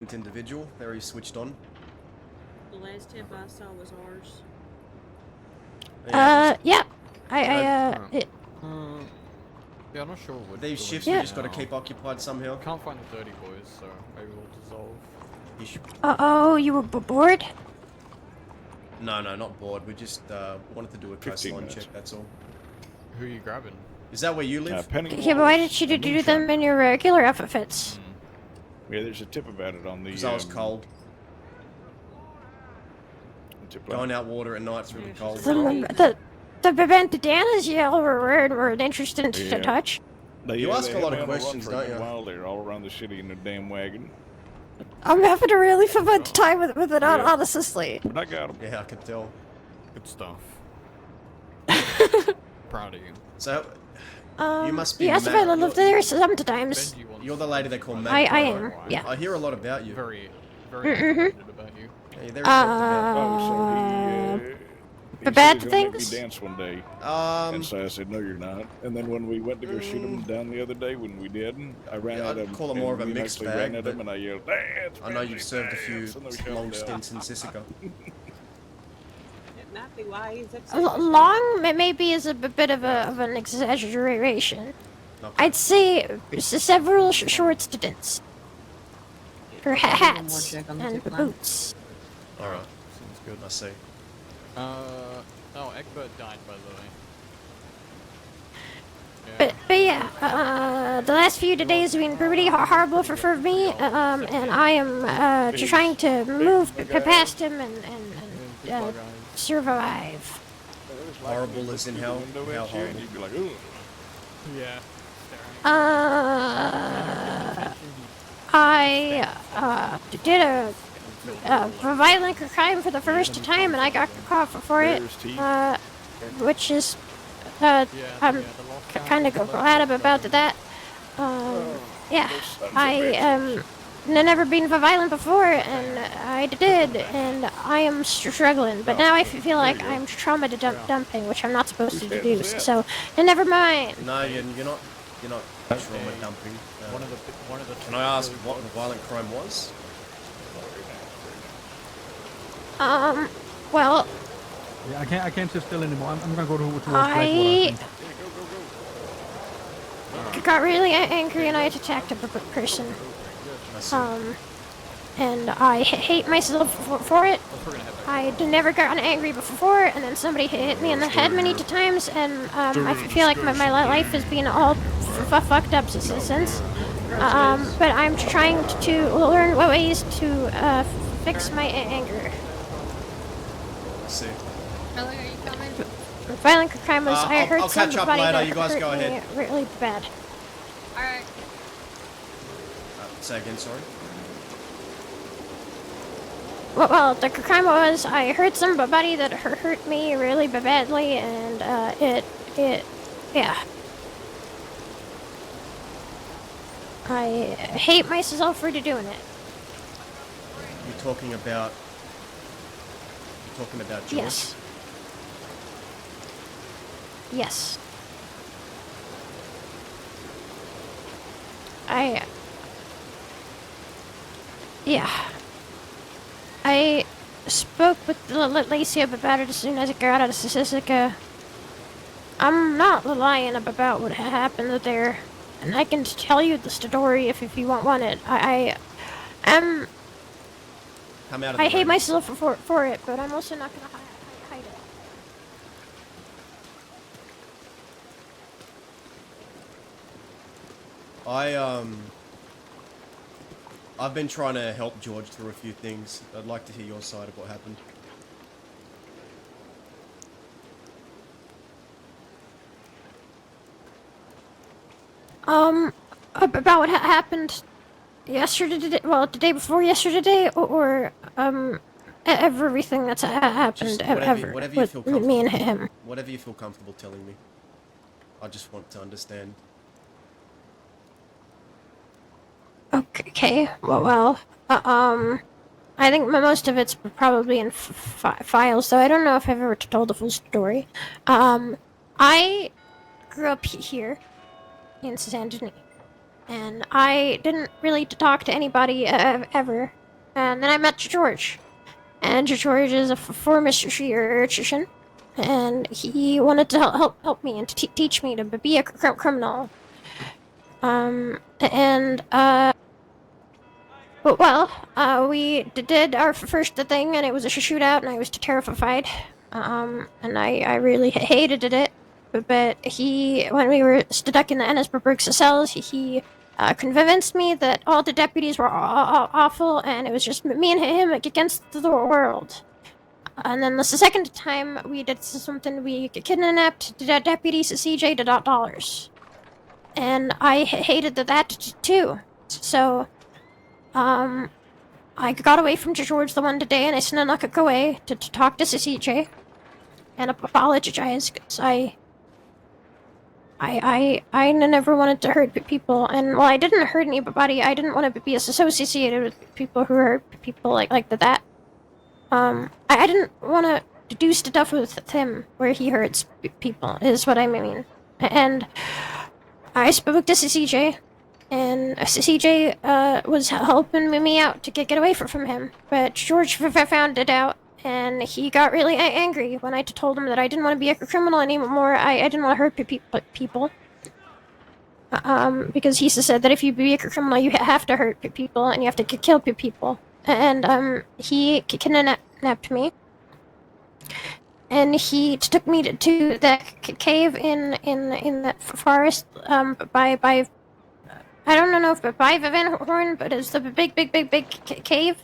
individual, very switched on. The last tip I saw was ours. Yeah. Yeah. Yeah, I'm not sure what These doing shifts Yeah. we just got to keep occupied somehow. Can't find the dirty boys, so maybe we'll dissolve. Oh, you were bored? No, not bored. We just wanted to do a coastline check, that's all. Who are you grabbing? Is that where you live? Yeah, but why did you do them in your regular outfits? Yeah, there's a tip about it on the... Because I was cold. Going out water at night's really cold. The bandanas y'all were interesting to touch. You ask a lot of questions, don't you? While they're all around the city in a damn wagon. I'm having a really fun time with it, honestly. But I got them. Yeah, I could tell. Good stuff. Proud of you. So, you must be yes, I live there sometimes. You're the lady they call Mallagher. I am, yeah. I hear a lot about you. Very excited about you. Yeah, they're about. The bad He things? made me dance one day. And so I said, no, you're not. And then when we went to go shoot him down the other day, when we did, I ran at him. I'd call it more of a mixed bag, ran at him and I yelled, dance, I know you've served a dance, few and then we long shut him stints in Sisica. It might be why he's upset. Long maybe is a bit of an exaggeration. Okay. I'd say several short stints. For hats and boots. Alright, Sounds good. I see. Oh, Egbert died, by the way. But yeah, the last few days have been pretty horrible for me, and I am trying to move past him and survive. Horrible as in how horrible? You'd be like, ooh. Yeah. I did a violent crime for the first time, and I got caught for it, which is I'm kind of glad about that. Yeah, I never been violent before, and I did, and I am struggling. But now I feel like I'm trauma dumping, which I'm not supposed to do. So, never mind. No, you're not. You're not trauma dumping. One of the. Can I ask what the violent crime was? Well, Yeah, I can't sit still anymore. I'm gonna go towards I got really angry and I attacked a person. And I hate myself for it. I never gotten angry before, and then somebody hit me in the head many times, and I feel like my life has been all fucked up since. But I'm trying to learn ways to fix my anger. Let's see. Mallagher, are you coming? Violent crime was I hurt I'll catch up somebody later. that You guys hurt go me ahead. really bad. Alright. Say again, sorry. Well, the crime was I hurt somebody that hurt me really badly, and yeah. I hate myself for doing it. You're talking about George? Yes. Yes. Yeah. I spoke with Lacey about it as soon as I got out of Sisica. I'm not lying about what happened there, and I can tell you the story if you want it. I am. Come out of I the hate room. myself for it, but I'm also not gonna hide it. I've been trying to help George through a few things. I'd like to hear your side of what happened. About what happened yesterday, well, the day before yesterday, or everything that's happened Just whatever ever you feel with me and comfortable. him. Whatever you feel comfortable telling me. I just want to understand. Okay, well, I think most of it's probably in files, so I don't know if I've ever told the full story. I grew up here in San Denis, and I didn't really talk to anybody ever. And then I met George, and George is a former electrician, and he wanted to help me and to teach me to be a criminal. We did our first thing, and it was a shootout, and I was terrified. And I really hated it. But when we were stuck in the Ennisberg cells, he convinced me that all the deputies were awful, and it was just me and him against the world. And then the second time we did something, we kidnapped the deputies, CJ, to dollars. And I hated that too. So, I got away from George the one day, and I snuck away to talk to CJ and apologize, because I never wanted to hurt people, and while I didn't hurt anybody, I didn't want to be associated with people who hurt people like that. I didn't want to do stuff with him where he hurts people, is what I mean. And I spoke to CJ, and CJ was helping me out to get away from him. But George found it out, and he got really angry when I told him that I didn't want to be a criminal anymore. I didn't want to hurt people. Because he said that if you be a criminal, you have to hurt people, and you have to kill people. And he kidnapped me. And he took me to that cave in the forest by I don't know if by Van Horn, but it's the big cave.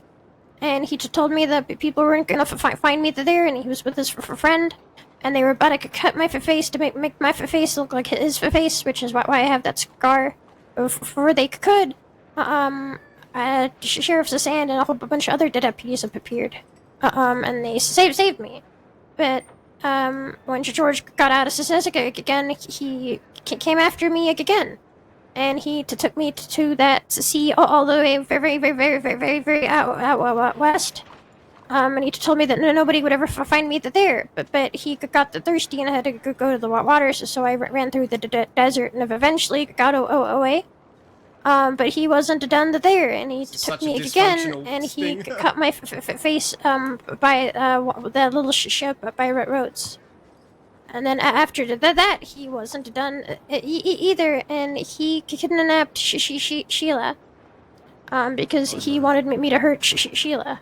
And he just told me that people weren't gonna find me there, and he was with his friend, and they were about to cut my face to make my face look like his face, which is why I have that scar. Before they could, Sheriff Sand and a whole bunch of other deputies have appeared, and they saved me. But when George got out of Sesesica again, he came after me again. And he took me to that sea all the way very out west. And he told me that nobody would ever find me there. But he got thirsty and had to go to the water, so I ran through the desert and eventually got away. But he wasn't done there, and he took me again, and he cut my face by that little ship by Rhodes. And then after that, he wasn't done either, and he kidnapped Sheila, because he wanted me to hurt Sheila.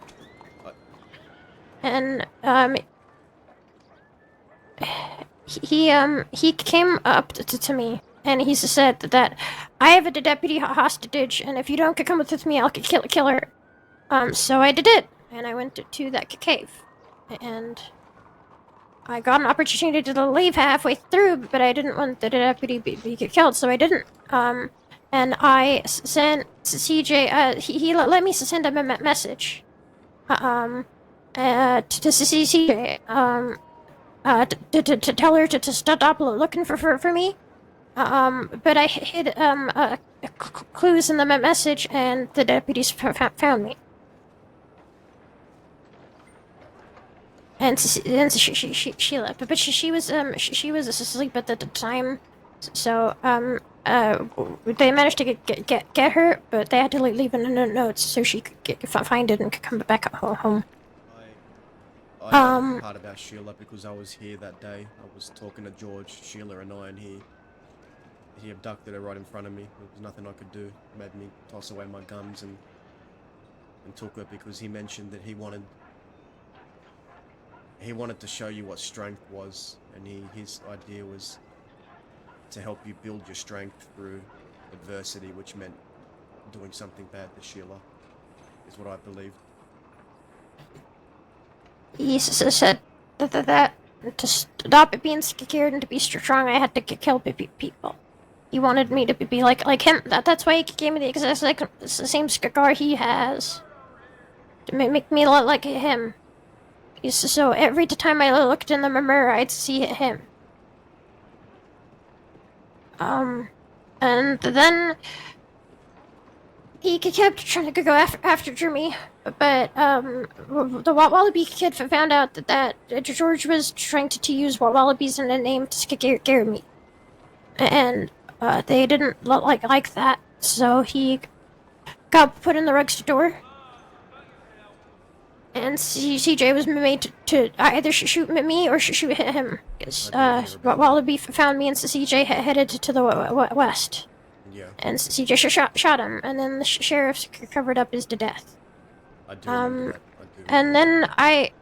And he came up to me, and he said that I have a deputy hostage, and if you don't come with me, I'll kill her. So I did it, and I went to that cave, and I got an opportunity to leave halfway through, but I didn't want the deputy be killed, so I didn't. And I sent CJ, he let me send him a message, to CJ, to tell her to stop looking for me. But I hid, clues in the message, and the deputies found me. And she left, but she was asleep at the time, so they managed to get her, but they had to leave in notes so she could find it and could come back home. I know part about Sheila because I was here that day. I was talking to George, Sheila, and I, and he abducted her right in front of me. There was nothing I could do. Made me toss away my guns and took her because he mentioned that he wanted to show you what strength was, and his idea was to help you build your strength through adversity, which meant doing something bad to Sheila, is what I believed. He said that to stop being scared and to be strong, I had to kill people. He wanted me to be like him. That's why he gave me the exact same scar he has, to make me look like him. So every time I looked in the mirror, I'd see him. And then he kept trying to go after me, but the Wallaby kid found out that George was trying to use Wallabies in a name to scare me, and they didn't like that. So he got put in the rugs door, and CJ was made to either shoot me or shoot him. Because Wallaby found me and CJ headed to the west. Yeah. And CJ shot him, and then the sheriff covered up his death. I do remember that. I do And remember then I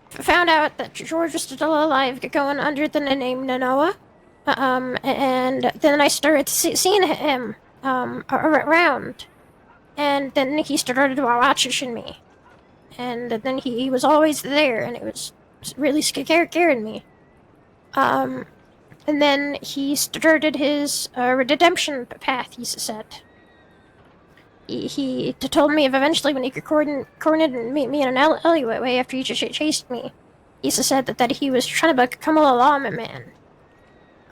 found out that George was still alive, going under the name Nanoa. And then I started seeing him around, and then he started watching me, and then he was always there, and it was really scaring me. And then he started his redemption path, he said. He told me eventually when he cornered me in an alleyway after he chased me, he said that he was trying to become a lawman.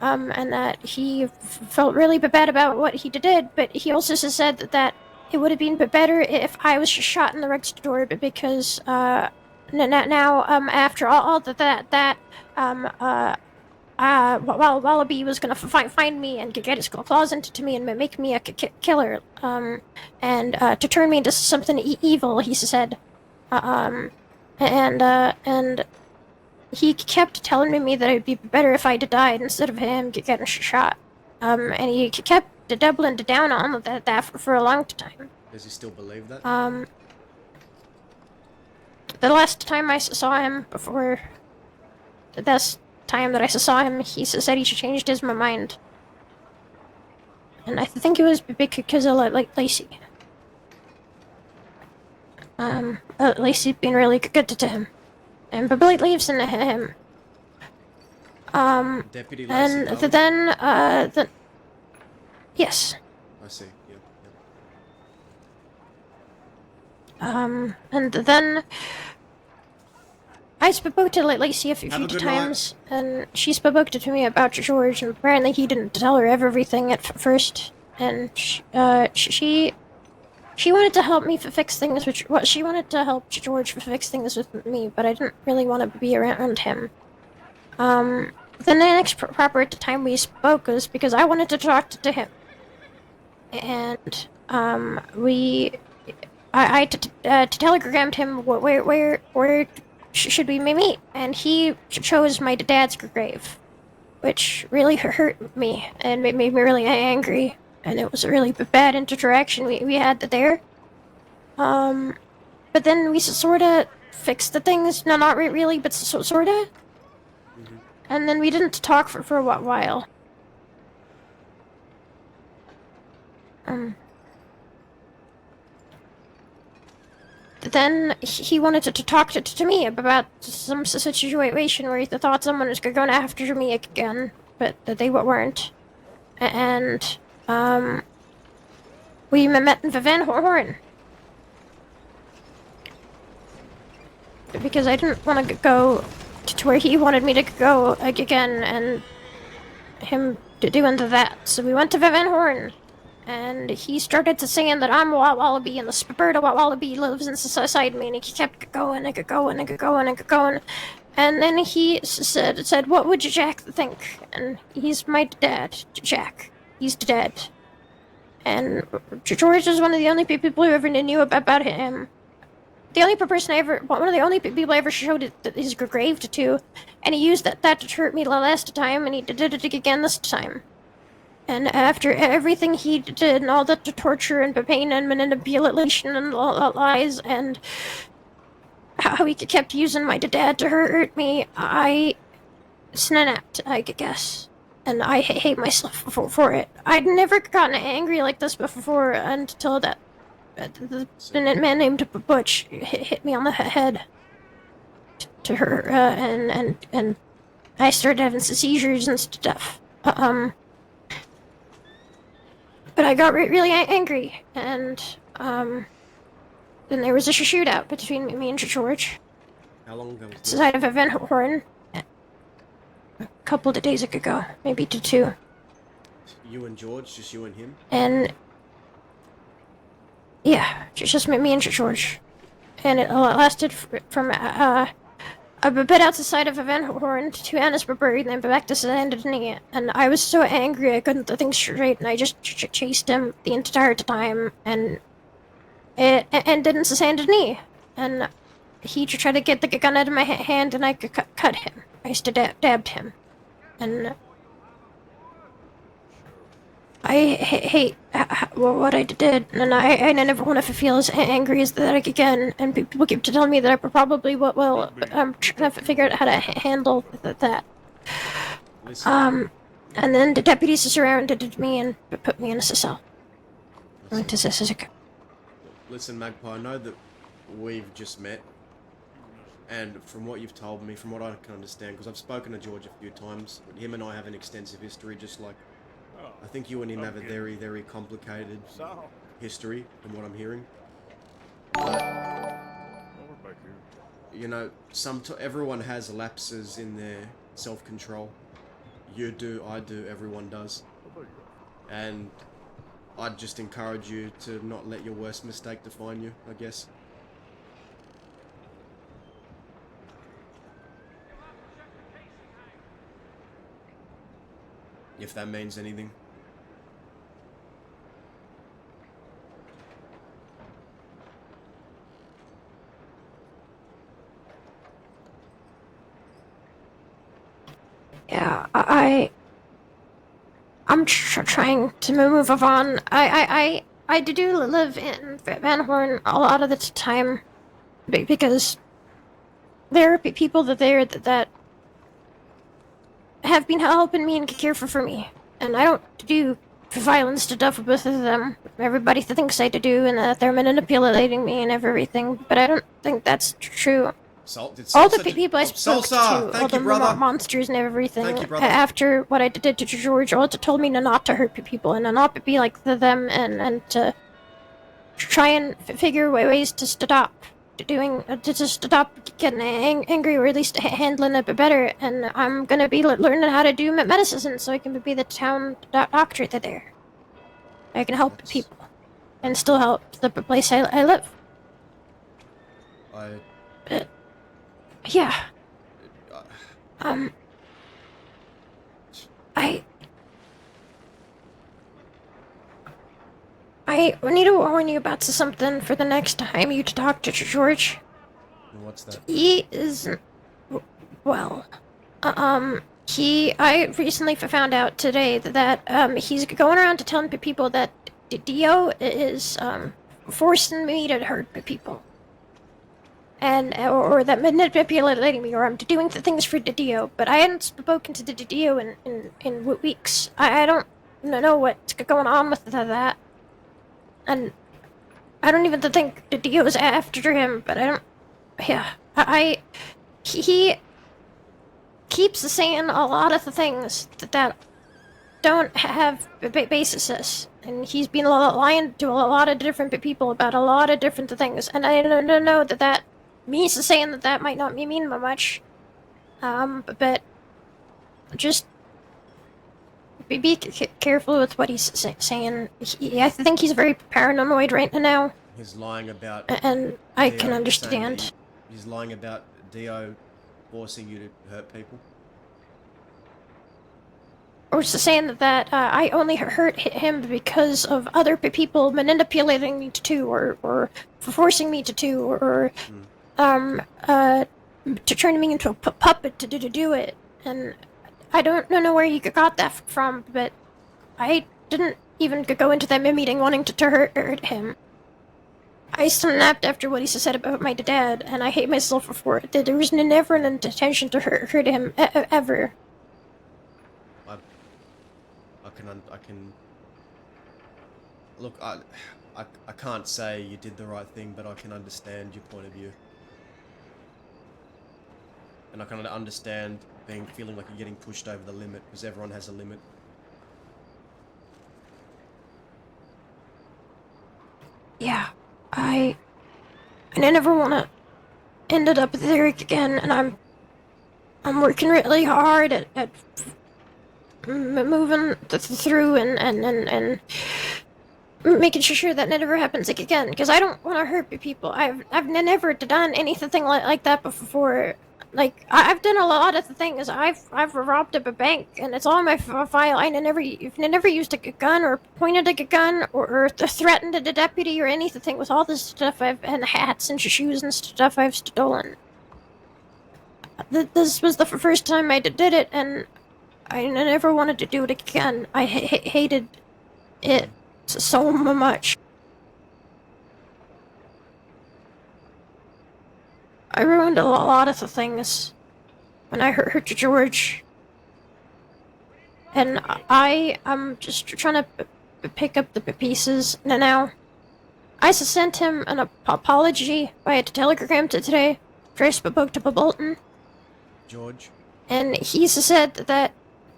And that he felt really bad about what he did, but he also said that it would have been better if I was shot in the rugs door, because now after all that Wallaby was gonna find me and get his claws into me and make me a killer, and to turn me into something evil, he said, and he kept telling me that it'd be better if I died instead of him getting shot, and he kept doubling down on that for a long time. Does he still believe that? The last time I saw him before, the last time that I saw him, he said he changed his mind. And I think it was because of Lacey. Lacey being really good to him. And but Blake believes in him. Deputy Lacey And Howard? then, yes. I see. Yeah. And then I spoke to Lacey a few Have a good times, and she spoke to me about George, and apparently he didn't tell her everything at first. And she wanted to help me fix things, she wanted to help George fix things with me, but I didn't really want to be around him. The next proper time we spoke was because I wanted to talk to him. And, I telegrammed him where should we meet, and he chose my dad's grave, which really hurt me and made me really angry, and it was a really bad interaction we had there. But then we sorta fixed the things, no, not really, but sorta. Mm-hmm. And then we didn't talk for a while. Then he wanted to talk to me about some situation where he thought someone was going after me again, but they weren't. And, we met in Van Horn. Because I didn't want to go to where he wanted me to go again, and him doing that. So we went to Van Horn. And he started to saying that I'm a wallaby, and the spirit of wallaby lives inside me, and he kept going and going and going and going. And then he said, what would Jack think? And he's my dad, Jack. He's dead. And George is one of the only people who ever knew about him. One of the only people I ever showed his grave to, and he used that to hurt me the last time, and he did it again this time. And after everything he did, and all the torture and pain and manipulation and lies, and how he kept using my dad to hurt me, I snapped, I guess. And I hate myself for it. I'd never gotten angry like this before until that the man named Butch hit me on the head to her, and I started having seizures and stuff. But I got really angry, and then there was a shootout between me and George. How long ago was this? Inside of Van Horn. A couple of days ago, maybe to 2. You and George? Just you and him? And yeah, just me and George. And it lasted from bit outside of Van Horn to Annisburg and then back to Saint Denis. And I was so angry I couldn't think straight, and I just chased him the entire time, and it ended in Saint Denis. And he tried to get the gun out of my hand, and I cut him. I stabbed him. And I hate what I did, and I never want to feel as angry as that again. And people keep telling me that I probably will. I'm trying to figure out how to handle that. Listen, And then the deputies surrounded me and put me in a cell. listen, Magpie, I know that we've just met, and from what you've told me, from what I can understand, because I've spoken to George a few times, but him and I have an extensive history, just like I think you and him have a very, very complicated history, from what I'm hearing. But, you know, everyone has lapses in their self-control. You do, I do, everyone does. And I'd just encourage you to not let your worst mistake define you, I guess. If that means anything. Yeah, I'm trying to move on. I do live in Van Horn a lot of the time because there are people that have been helping me and care for me, and I don't do violence to stuff with both of them. Everybody thinks I do, and that they're manipulating me and everything, but I don't think that's true. All the people I spoke to, all the monsters and everything, Thank you, brother. after what I did to George, all told me not to hurt people and not to be like them, and to try and figure ways to stop to stop getting angry, or at least handling it better. And I'm gonna be learning how to do medicine so I can be the town doctor there. I can help people and still help the place I live. Yeah. I need to warn you about something for the next time you talk to George. What's that? He is, well, I recently found out today that he's going around to telling people that Dio is, forcing me to hurt people. And, or that manipulating me, or I'm doing the things for Dio, but I hadn't spoken to Dio in weeks. I don't know what's going on with that. And I don't even think Dio is after him, but I don't, yeah, he keeps saying a lot of the things that don't have basis, and he's been lying to a lot of different people about a lot of different things, and I don't know that means saying that might not mean much, but just be careful with what he's saying. I think he's very paranoid right now. He's lying about... And I can understand. He's lying about Dio forcing you to hurt people? Or saying that I only hurt him because of other people manipulating me to, or forcing me to, or to turn me into a puppet to do it. And I don't know where you got that from, but I didn't even go into that meeting wanting to hurt him. I snapped after what he said about my dad, and I hate myself for it. There was never an intention to hurt him, ever. I can... Look, I can't say you did the right thing, but I can understand your point of view. And I can understand feeling like you're getting pushed over the limit, because everyone has a limit. Yeah, I never want to end up there again, and I'm working really hard at moving through and making sure that never happens again, because I don't want to hurt people. I've never done anything like that before. like I've done a lot of the things. I've robbed up a bank, and it's all in my file. I never used a gun or pointed a gun or threatened a deputy or anything. With all this stuff, and hats and shoes and stuff I've stolen. This was the first time I did it, and I never wanted to do it again. I hated it so much. I ruined a lot of the things when I hurt George. And I'm just trying to pick up the pieces now. I sent him an apology via telegram today. First spoke to Bolton. George? And he said that...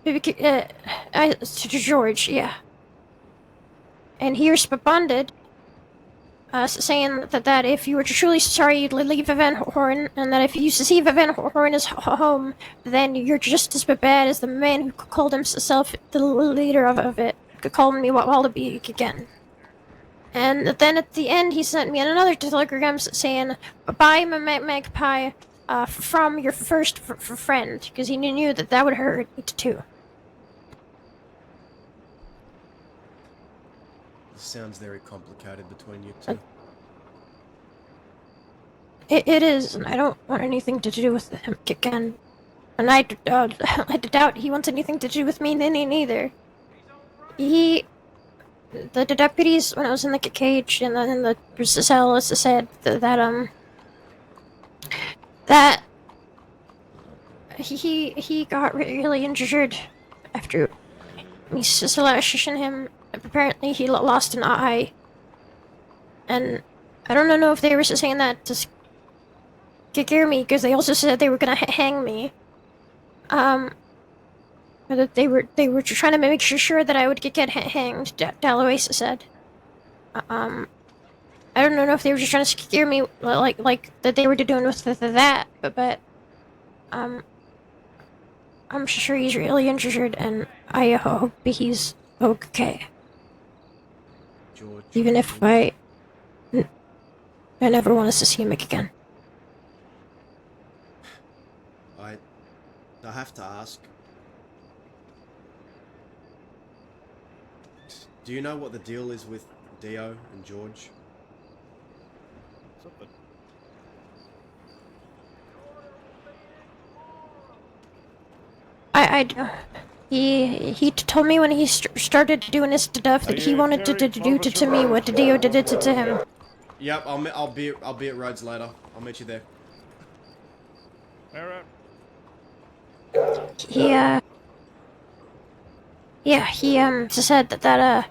to George, yeah. And he responded... saying that if you were truly sorry, you'd leave Van Horn, and that if you see Van Horn is home, then you're just as bad as the man who called himself the leader of it. Could call me Wallaby again. And then at the end, he sent me another telegram saying, "Bye, Magpie, from your first friend," because he knew that would hurt me too. Sounds very complicated between you two. It is, and I don't want anything to do with him again. And I doubt he wants anything to do with me neither. The deputies, when I was in the cage and then in the cell, said that he got really injured after me slashing him. Apparently he lost an eye. And I don't know if they were saying that to scare me, because they also said they were gonna hang me. That they were trying to make sure that I would get hanged, Dalloway said. I don't know if they were just trying to scare me, like that they were doing with that, but I'm sure he's really injured, and I hope he's okay. George, Even if I never want to see him again. I have to ask. Do you know what the deal is with Dio and George? Something. He told me when he started doing his stuff that he wanted to do to me what Dio did it to him. Yep, I'll be at Rhodes later. I'll meet you there. All right. He said that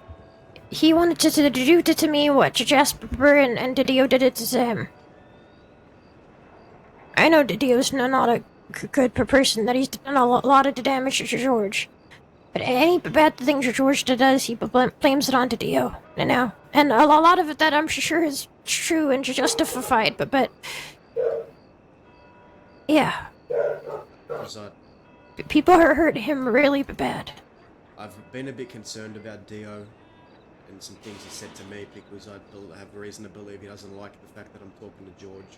he wanted to do to me what Jasper and Dio did it to him. I know Dio's not a good person, that he's done a lot of damage to George. But any bad things George does, he blames it on Dio now. And a lot of it that I'm sure is true and justified, but yeah. People hurt him really bad. I've been a bit concerned about Dio and some things he said to me, because I have reason to believe he doesn't like the fact that I'm talking to George.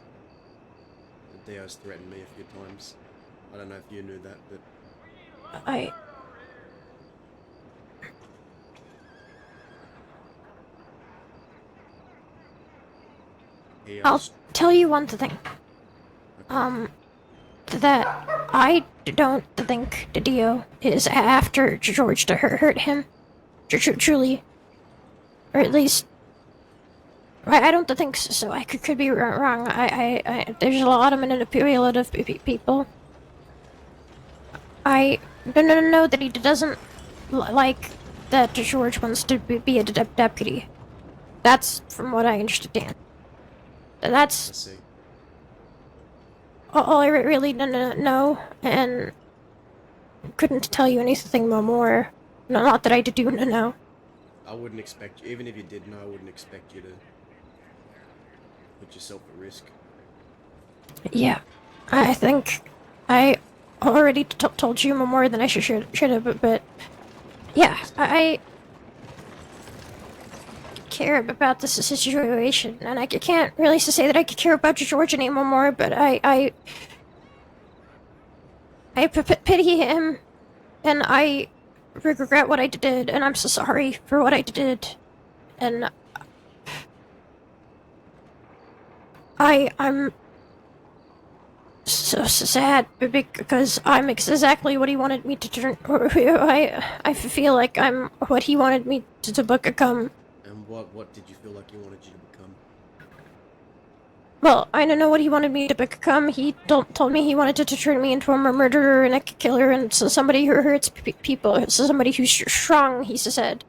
And Dio's threatened me a few times. I don't know if you knew that, but... I'll tell you one thing. That I don't think Dio is after George to hurt him. Truly. Or at least... I don't think so. I could be wrong. There's a lot of manipulative people. I don't know that he doesn't like that George wants to be a deputy. That's from what I understand. That's... I see. all I really know, and couldn't tell you anything more. No, not that I do know. I wouldn't expect you, even if you did know, I wouldn't expect you to put yourself at risk. Yeah, I think I already told you more than I should have, but yeah, I care about this situation, and I can't really say that I care about George anymore, but I I pity him, and I regret what I did, and I'm so sorry for what I did, and I'm so sad because I'm exactly what he wanted me to turn. I feel like I'm what he wanted me to become. And what did you feel like he wanted you to become? Well, I don't know what he wanted me to become. He told me he wanted to turn me into a murderer and a killer and so somebody who hurts people. So somebody who's strong, he said.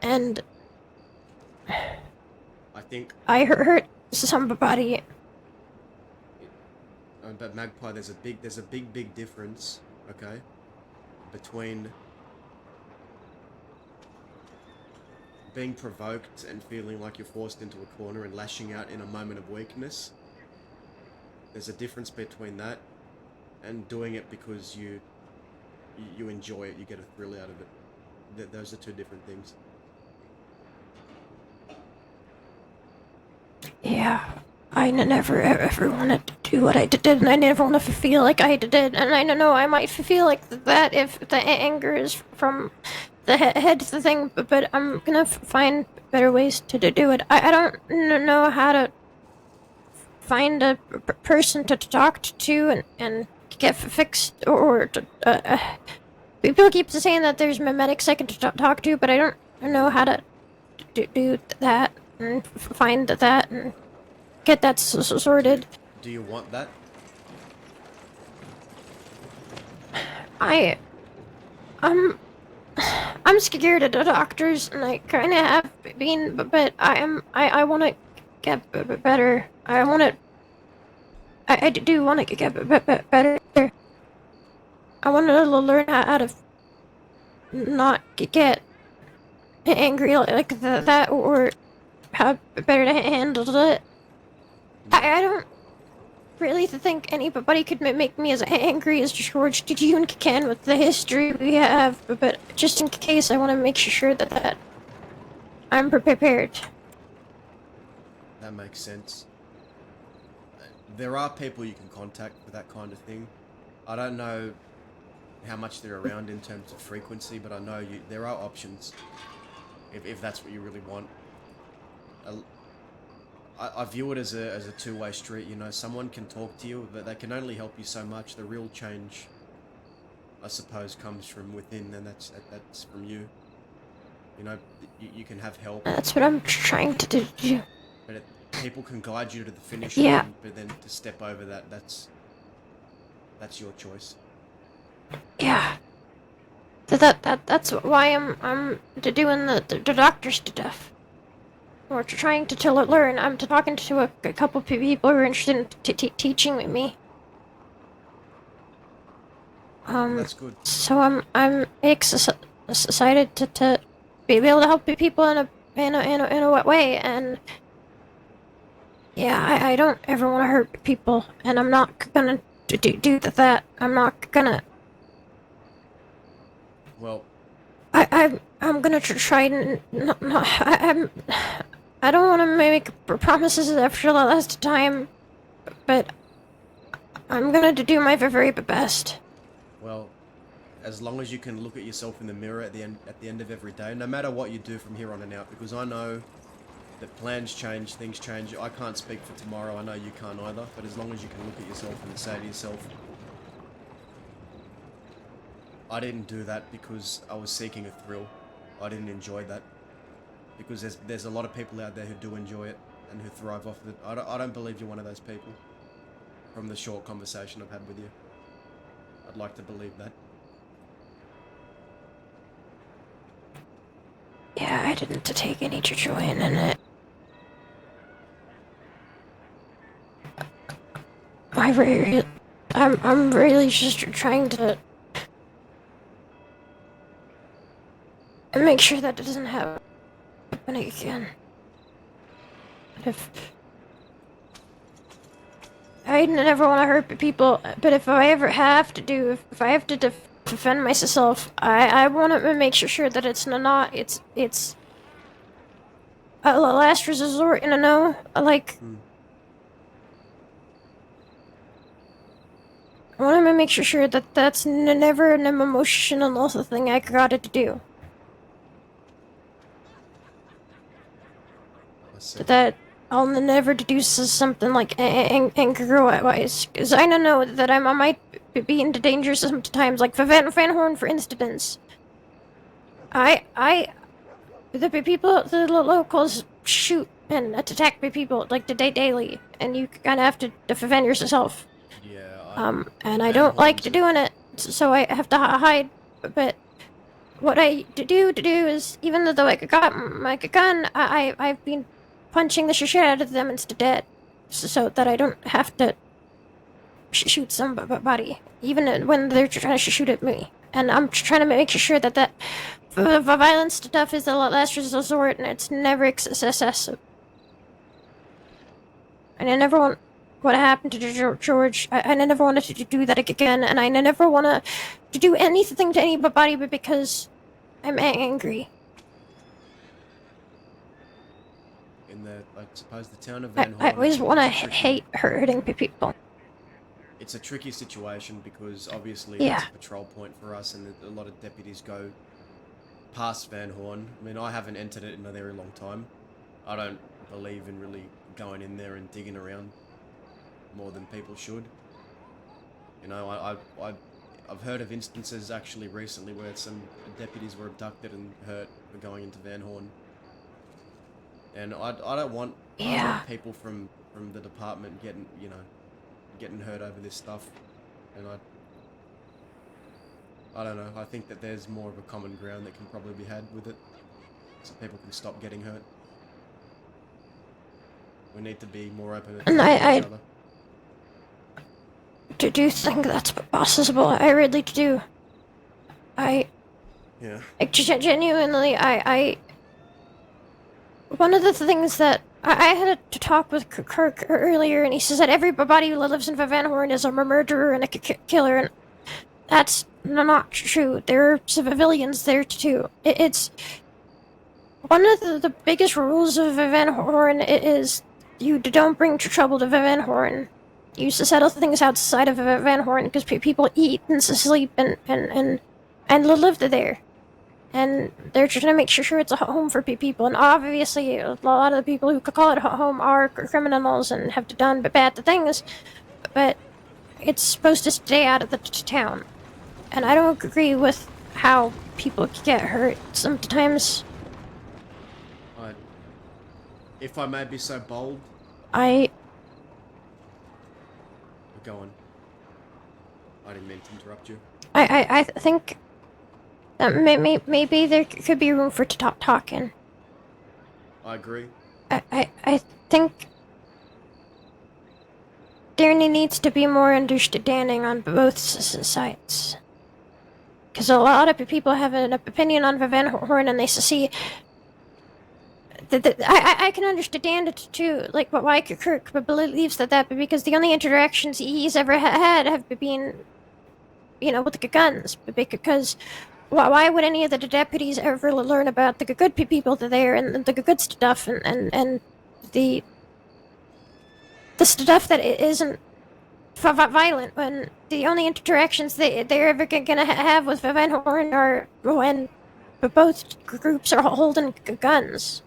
And I think. I hurt somebody. But Magpie, there's a big difference, okay, between being provoked and feeling like you're forced into a corner and lashing out in a moment of weakness. There's a difference between that and doing it because you enjoy it, you get a thrill out of it. Those are two different things. Yeah, I never ever wanted to do what I did, and I never want to feel like I did. And I don't know, I might feel like that if the anger is from the head thing, but I'm gonna find better ways to do it. I don't know how to find a person to talk to and get fixed, or people keep saying that there's medics I can talk to, but I don't know how to do that and find that and get that sorted. Do you want that? I'm scared of the doctors, and I kind of have been, but I want to get better. I do want to get better. I want to learn how to not get angry like that, or how better to handle it. I don't really think anybody could make me as angry as George did you and can with the history we have, but just in case, I want to make sure that I'm prepared. That makes sense. There are people you can contact for that kind of thing. I don't know how much they're around in terms of frequency, but I know there are options if that's what you really want. I view it as a two-way street, you know. Someone can talk to you, but they can only help you so much. The real change, I suppose, comes from within, and that's from you. You know, you can have help. That's what I'm trying to do. But people can guide you to the finish Yeah. line, but then to step over that's your choice. Yeah. That's why I'm doing the doctor stuff. Or trying to learn. I'm talking to a couple of people who are interested in teaching me. That's good. So I'm excited to be able to help people in a way, and yeah, I don't ever want to hurt people, and I'm not gonna do that. I'm not gonna. Well, I'm gonna try and I don't want to make promises after the last time, but I'm gonna do my very best. well, as long as you can look at yourself in the mirror at the end of every day, no matter what you do from here on and out, because I know that plans change, things change. I can't speak for tomorrow, I know you can't either, but as long as you can look at yourself and say to yourself, I didn't do that because I was seeking a thrill. I didn't enjoy that. Because there's a lot of people out there who do enjoy it and who thrive off of it. I don't believe you're one of those people. From the short conversation I've had with you, I'd like to believe that. Yeah, I didn't take any joy in it. I'm really just trying to make sure that doesn't happen again. If I never want to hurt people, but if I ever have to if I have to defend myself, I want to make sure that it's a last resort, like. I want to make sure that that's never an emotional thing I gotta do. I see. That I'll never do something like anger-wise, because I don't know that I might be into danger sometimes, like Van Horn, for instance. The people, the locals shoot and attack people like daily, and you kind of have to defend yourself. Yeah, And I Van don't like Horn's doing it, so I have to hide. But what I do is, even though I got my gun, I've been punching the shit out of them instead, so that I don't have to shoot somebody, even when they're trying to shoot at me. And I'm trying to make sure that the violent stuff is the last resort, and it's never excessive. And I never want what happened to George. I never wanted to do that again, and I never want to do anything to anybody but because I'm angry. I suppose the town of Van Horn. I always want to is tricky. hate hurting people. It's a tricky situation because obviously Yeah. it's a patrol point for us, and a lot of deputies go past Van Horn. I mean, I haven't entered it in a very long time. I don't believe in really going in there and digging around more than people should. You know, I've heard of instances actually recently where some deputies were abducted and hurt for going into Van Horn. And I don't want people from the department getting hurt over this stuff. And I don't know, I think that there's more of a common ground that can probably be had with it, so people can stop getting hurt. We need to be more open to each other. Do think that's possible. I really do. Yeah. Genuinely, one of the things that I had to talk with Kirk earlier, and he says that everybody who lives in Van Horn is a murderer and a killer, and that's not true. There are civilians there too. It's one of the biggest rules of Van Horn is you don't bring trouble to Van Horn. You used to settle things outside of Van Horn because people eat and sleep and live there. And they're trying to make sure it's a home for people. And obviously, a lot of the people who call it home are criminals and have done bad things. But it's supposed to stay out of the town. And I don't agree with how people get hurt sometimes. If I may be so bold. Go on. I didn't mean to interrupt you. I think that maybe there could be room for talking. I agree. I think there needs to be more understanding on both sides. Because a lot of people have an opinion on Van Horn, and they see I can understand it too, like why Kirk believes that because the only interactions he's ever had have been, with the guns. Because why would any of the deputies ever learn about the good people there and the good stuff and the stuff that isn't violent, when the only interactions they're ever gonna have with Van Horn are when both groups are holding guns.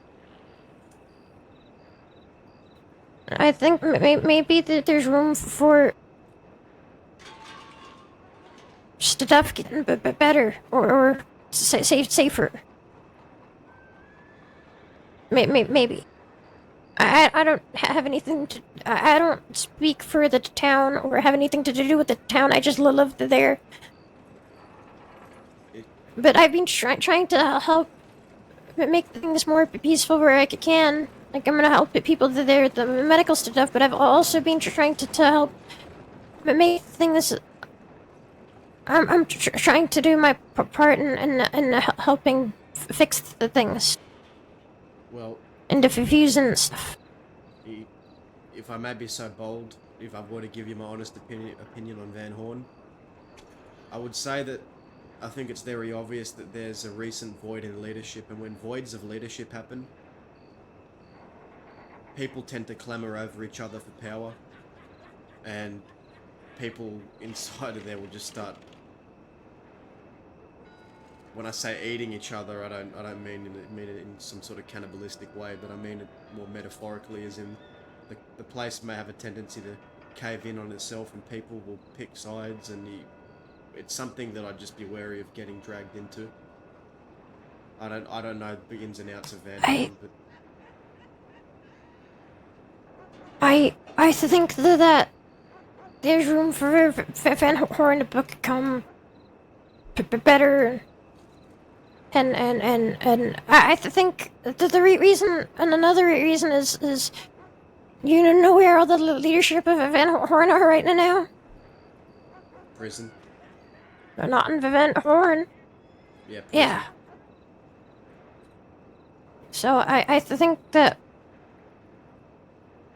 I think maybe that there's room for stuff getting better or safer. Maybe. I don't have anything to. I don't speak for the town or have anything to do with the town. I just live there. But I've been trying to help make things more peaceful where I can. Like, I'm gonna help people there, the medical stuff, but I've also been trying to help make things. I'm trying to do my part in helping fix the things. Well. And diffusing stuff. If I may be so bold, if I were to give you my honest opinion on Van Horn, I would say that I think it's very obvious that there's a recent void in leadership, and when voids of leadership happen, people tend to clamour over each other for power, and people inside of there will just start. When I say eating each other, I don't mean it in some sort of cannibalistic way, but I mean it more metaphorically, as in the place may have a tendency to cave in on itself, and people will pick sides, and it's something that I'd just be wary of getting dragged into. I don't know the ins and outs of Van Horn, but I think that there's room for Van Horn to become better. And I think the reason, and another reason is you know where all the leadership of Van Horn are right now? prison. They're not in Van Horn. Yeah. Prison. Yeah. So I think that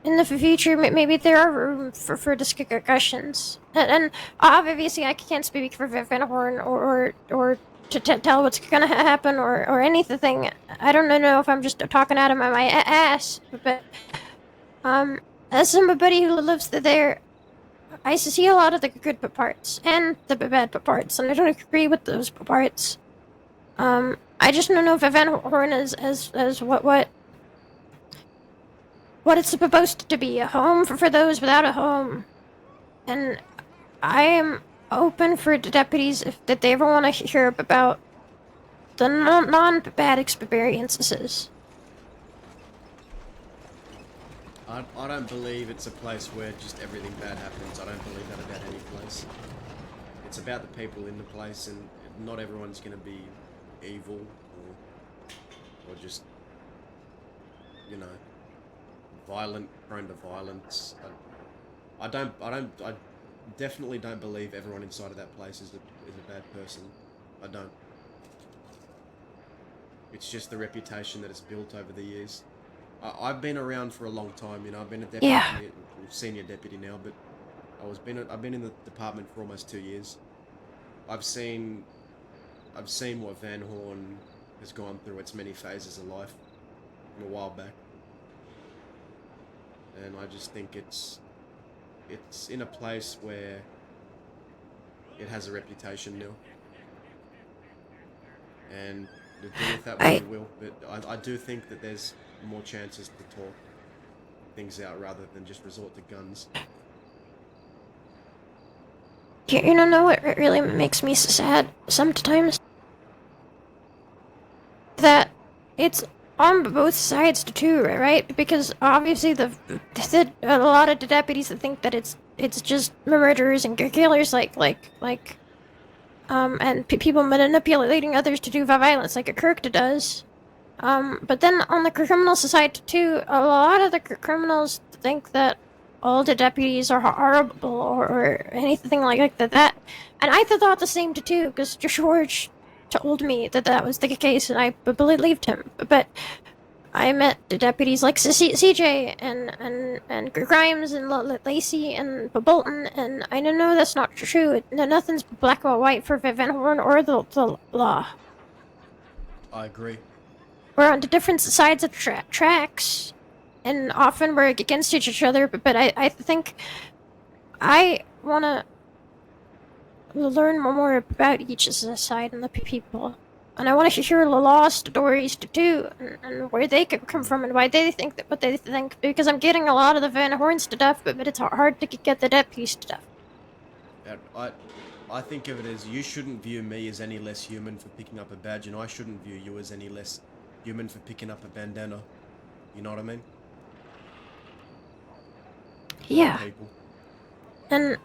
in the future maybe there are room for discussions. And obviously I can't speak for Van Horn or to tell what's gonna happen or anything. I don't know if I'm just talking out of my ass, but as somebody who lives there, I see a lot of the good parts and the bad parts, and I don't agree with those parts. I just don't know if Van Horn is as what it's supposed to be, a home for those without a home. And I am open for deputies if that they ever want to hear about the non-bad experiences. I don't believe it's a place where just everything bad happens. I don't believe that about any place. It's about the people in the place, and not everyone's going to be evil or just, you know, violent, prone to violence. I definitely don't believe everyone inside of that place is a bad person. I don't. It's just the reputation that it's built over the years. I've been around for a long time, you know. I've been a deputy, Yeah. senior deputy now, but I've been in the department for almost 2 years. I've seen what Van Horn has gone through its many phases of life from a while back, and I just think it's in a place where it has a reputation now, and to deal with that what we will. But I do think that there's more chances to talk things out rather than just resort to guns. You know what really makes me sad sometimes? That it's on both sides too, right? Because obviously a lot of the deputies that think that it's just murderers and killers, and people manipulating others to do violence, like a Kirk does. But then on the criminal side too, a lot of the criminals think that all the deputies are horrible or anything like that. And I thought the same too, because George told me that was the case, and I believed him. But I met the deputies like CJ and Grimes and Lacey and Bolton, and I know that's not true. Nothing's black or white for Van Horn or the law. I agree. We're on the different sides of tracks, and often we're against each other, but I think I want to learn more about each side and the people. And I want to hear the lost stories too, and where they come from, and why they think what they think, because I'm getting a lot of the Van Horn stuff, but it's hard to get the deputy stuff. I think of it as, you shouldn't view me as any less human for picking up a badge, and I shouldn't view you as any less human for picking up a bandana. You know what I mean? Yeah. People. And,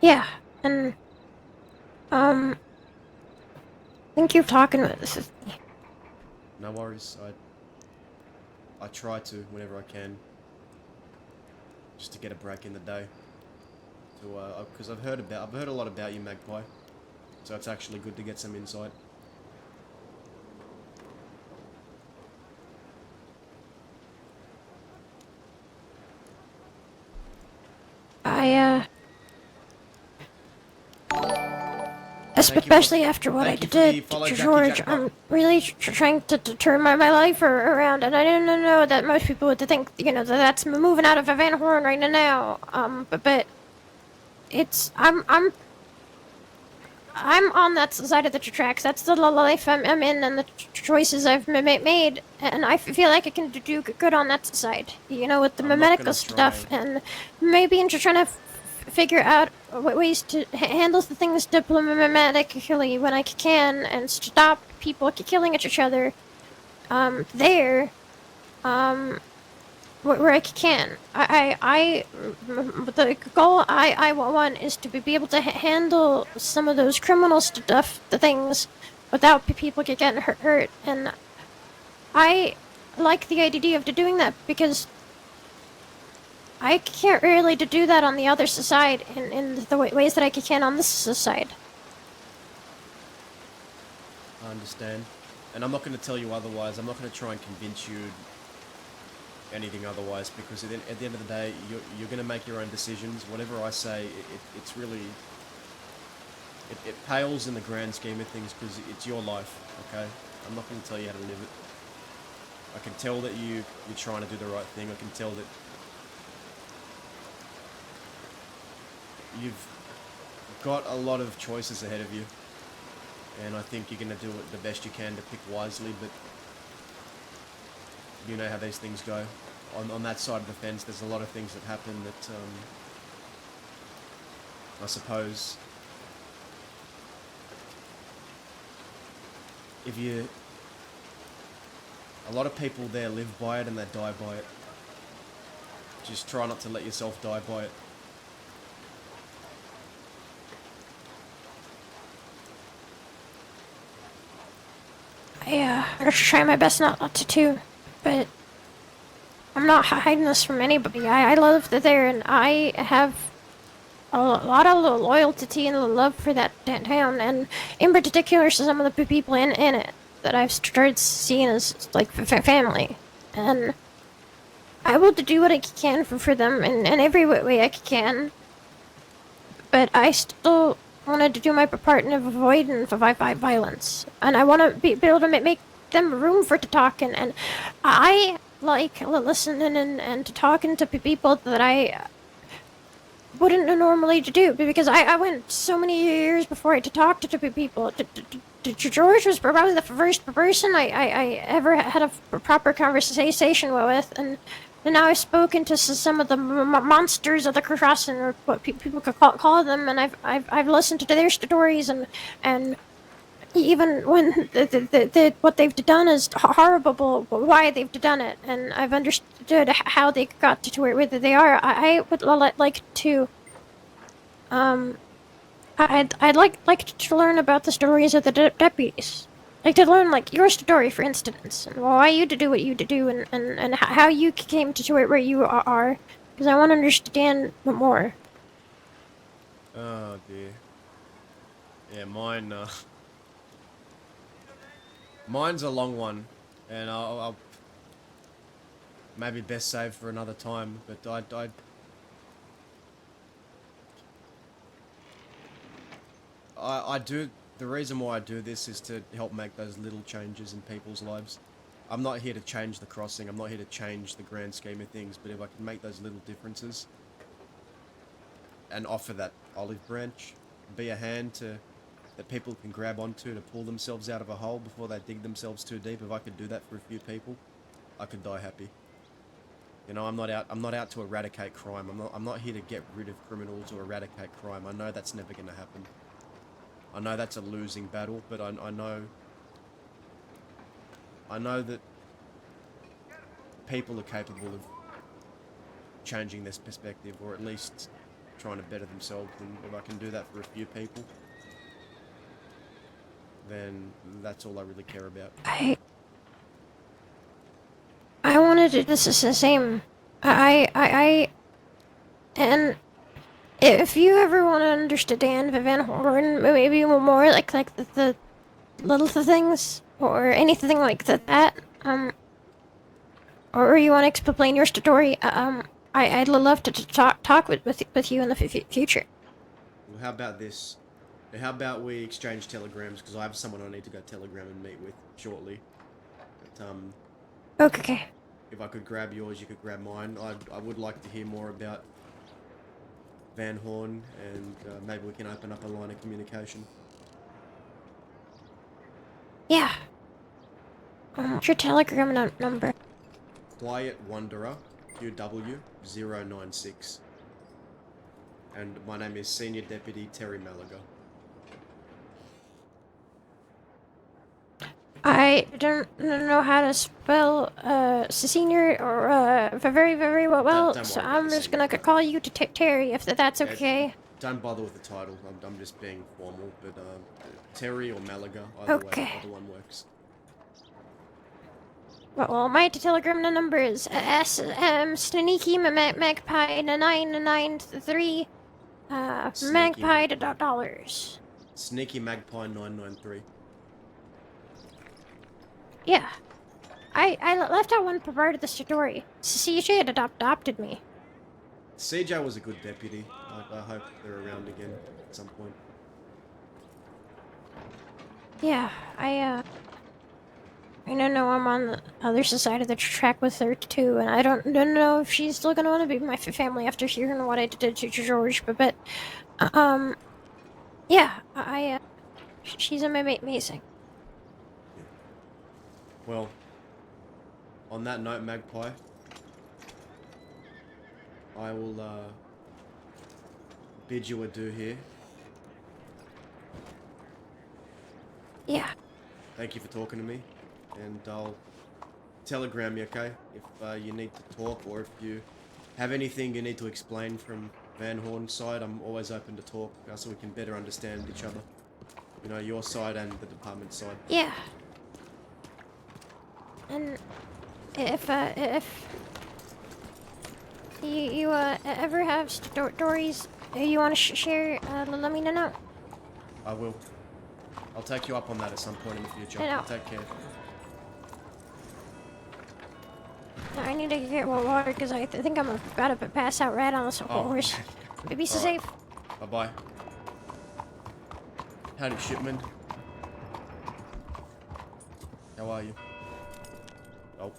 yeah, and, thank you for talking with me. No worries. I try to whenever I can, just to get a break in the day. Because I've heard a lot about you, Magpie. So it's actually good to get some insight. especially after what I thank you for the did follow, to Jackie George. Jackpot. I'm really trying to turn my life around, and I didn't know that most people would think, that that's moving out of Van Horn right now. But it's I'm on that side of the tracks. That's the life I'm in, and the choices I've made, and I feel like I can do good on that side. With the I'm not medical gonna stuff, try. and maybe into trying to figure out ways to handle the things diplomatically when I can, and stop people killing each other. There, where I can. The goal I want is to be able to handle some of those criminal stuff, the things, without people getting hurt. And I like the idea of doing that because I can't really do that on the other side in the ways that I can on this side. I understand. And I'm not going to tell you otherwise. I'm not going to try and convince you anything otherwise, because at the end of the day, you're going to make your own decisions. Whatever I say, it's really... It pales in the grand scheme of things, because it's your life, okay? I'm not going to tell you how to live it. I can tell that you're trying to do the right thing. I can tell that you've got a lot of choices ahead of you. And I think you're going to do it the best you can to pick wisely, but you know how these things go. On that side of the fence, there's a lot of things that happen that, I suppose, a lot of people there live by it and they die by it. Just try not to let yourself die by it. I try my best not to, but I'm not hiding this from anybody. I live there, and I have a lot of loyalty and love for that town, and in particular some of the people in it that I've started seeing as like family, and I will do what I can for them in every way I can, but I still wanted to do my part in avoiding violence, and I want to be able to make them room for to talk, and I like listening and talking to people that I wouldn't normally do, because I went so many years before I to talk to people. George was probably the first person I ever had a proper conversation with, and now I've spoken to some of the monsters of the crossing, or what people could call them, and I've listened to their stories, and even when what they've done is horrible, why they've done it, and I've understood how they got to where they are. I would like to, I'd like to learn about the stories of the deputies. Like to learn, like, your story, for instance, and why you to do what you to do, and how you came to where you are, because I want to understand more. Oh dear. Yeah, mine's a long one, and I'll maybe best save for another time, but I do, the reason why I do this is to help make those little changes in people's lives. I'm not here to change the crossing, I'm not here to change the grand scheme of things, but if I can make those little differences and offer that olive branch, be a hand that people can grab onto to pull themselves out of a hole before they dig themselves too deep, if I could do that for a few people, I could die happy. You know, I'm not out to eradicate crime. I'm not here to get rid of criminals or eradicate crime. I know that's never going to happen. I know that's a losing battle, but I know that people are capable of changing this perspective, or at least trying to better themselves, and if I can do that for a few people, then that's all I really care about. I wanted to do this the same. And if you ever want to understand Van Horn, maybe more like the little things, or anything like that, or you want to explain your story, I'd love to talk with you in the future. Well, how about this? How about we exchange telegrams, because I have someone I need to go telegram and meet with shortly. But, Okay. if I could grab yours, you could grab mine. I would like to hear more about Van Horn, and maybe we can open up a line of communication. Yeah. What's your telegram number? Quiet Wanderer, QW096. And my name is Senior Deputy Terry Mallagher. I don't know how to spell senior or very well, Don't so worry about I'm the just senior. gonna call you to Terry if that's okay. Don't bother with the title. I'm just being formal, but Terry or Mallagher, either way, either one works. Well, my telegram number is sneaky magpie 993 magpie dollars. Sneaky Magpie 993. Yeah. I left out one part of the story. CJ had adopted me. CJ was a good deputy. I hope they're around again at some point. Yeah, I don't know, I'm on the other side of the track with her too, and I don't know if she's still gonna want to be my family after hearing what I did to George, but yeah, she's amazing. Well, on that note, Magpie, I will bid you adieu here. Yeah. Thank you for talking to me, and I'll telegram you, okay? If you need to talk, or if you have anything you need to explain from Van Horn's side, I'm always open to talk, so we can better understand each other. You know, your side and the department side. Yeah. And if you ever have stories you want to share, let me know. I will. I'll take you up on that at some point in the future. No. Take care. I need to get more water because I think I'm about to pass out right on this horse. Be safe. Bye-bye. Howdy, shipman. How are you? Oh.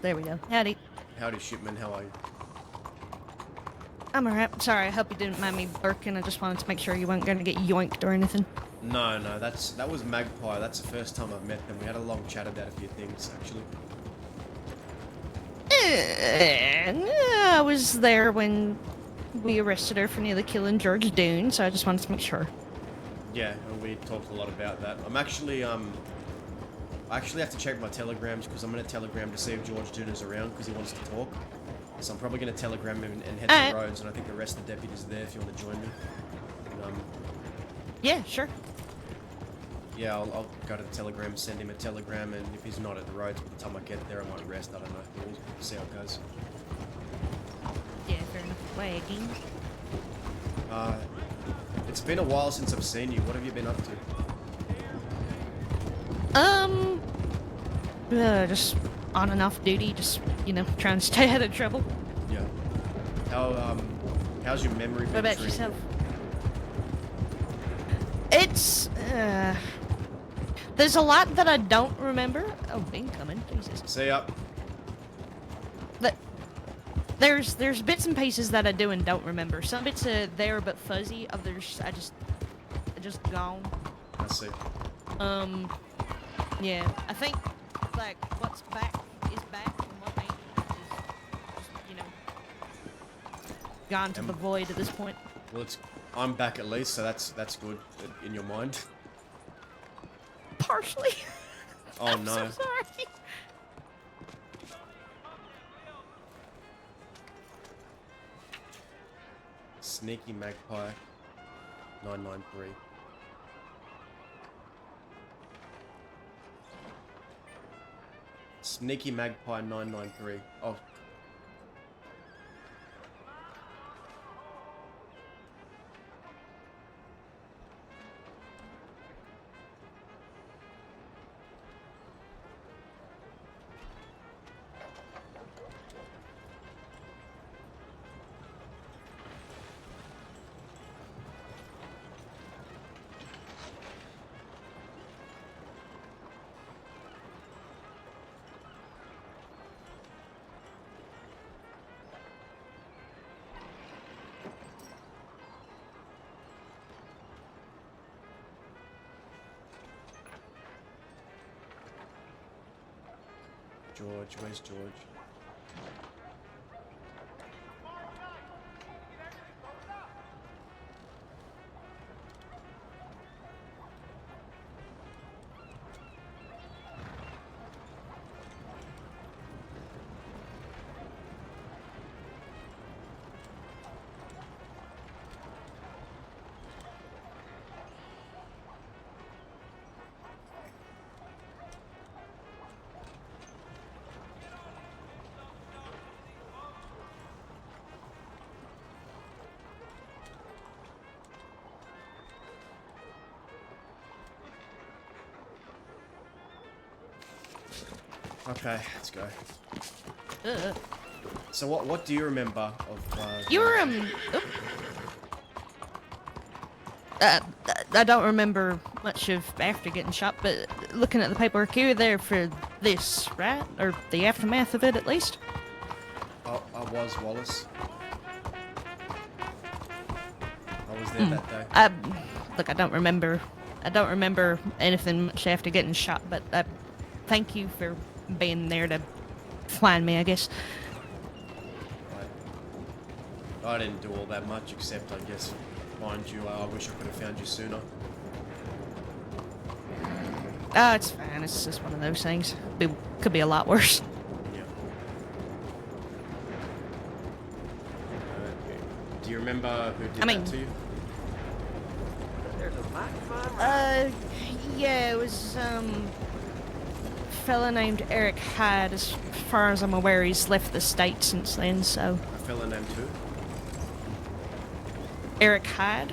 There we go. Howdy. Howdy, shipman. How are you? I'm alright. Sorry, I hope you didn't mind me barking. I just wanted to make sure you weren't going to get yoinked or anything. No, that was Magpie. That's the first time I've met them. We had a long chat about a few things, actually. I was there when we arrested her for nearly killing George Doone, so I just wanted to make sure. Yeah, and we talked a lot about that. I'm actually, I actually have to check my telegrams, because I'm going to telegram to see if George Doone is around, because he wants to talk. So I'm probably going to telegram him and head to the roads, and I think the rest of the deputies are there if you want to join me. And, yeah, sure. yeah, I'll go to the telegram, send him a telegram, and if he's not at the roads by the time I get there, I might rest. I don't know. We'll see how it goes. Yeah, fair enough. Wagging. It's been a while since I've seen you. What have you been up to? Just on and off duty, just, you know, trying to stay out of trouble. Yeah. How's your memory been? What about treating yourself? you? It's, there's a lot that I don't remember. Oh, incoming, Jesus. See ya. There's bits and pieces that I do and don't remember. Some bits are there but fuzzy. Others I just gone. I see. Yeah. I think like what's back is back, and what ain't is just, you know, gone to the void at this point. Well, I'm back at least, so that's good in your mind. Partially. Oh I'm no. so sorry. Sneaky Magpie 993. Sneaky Magpie 993. Oh. George, where's George? Okay, let's go. So what do you remember of? You're I don't remember much of after getting shot, but looking at the paperwork, you were there for this, right? Or the aftermath of it, at least. I was Wallace. I was there that day. Look, I don't remember anything much after getting shot, but thank you for being there to find me, I guess. I didn't do all that much, except I guess find you. I wish I could have found you sooner. Oh, it's fine. It's just one of those things. Could be a lot worse. Yeah. Do you remember who did that to you? Yeah, it was fella named Eric Hyde. As far as I'm aware, he's left the state since then, so. A fella named who? Eric Hyde.